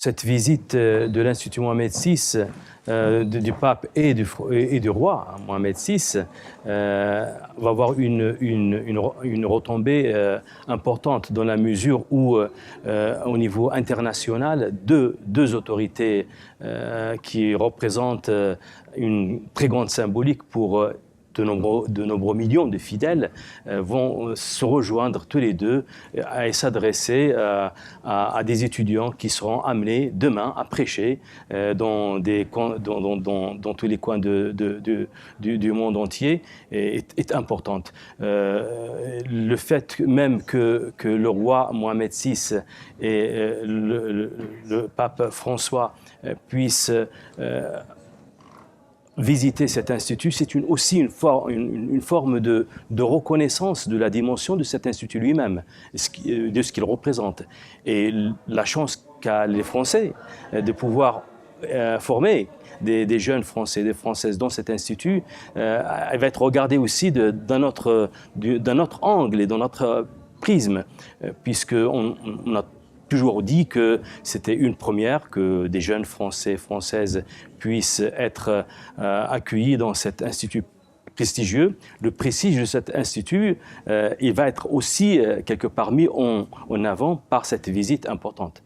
Cette visite de l'Institut Mohamed VI, du pape et du roi Mohamed VI, va avoir une retombée importante dans la mesure où, au niveau international, deux autorités qui représentent une très grande symbolique pour de nombreux millions de fidèles vont se rejoindre tous les deux et s'adresser à des étudiants qui seront amenés demain à prêcher dans tous les coins du monde entier est importante. Le fait même que le roi Mohamed VI et le pape François puissent visiter cet institut, c'est aussi une forme de reconnaissance de la dimension de cet institut lui-même, de ce qu'il représente. Et la chance qu'a les Français de pouvoir former des jeunes Français, des Françaises dans cet institut, elle va être regardée aussi d'un autre angle et d'un autre prisme, puisqu'on a toujours dit que c'était une première que des jeunes Français, Françaises puissent être accueillis dans cet institut prestigieux. Le prestige de cet institut, il va être aussi quelque part mis en avant par cette visite importante.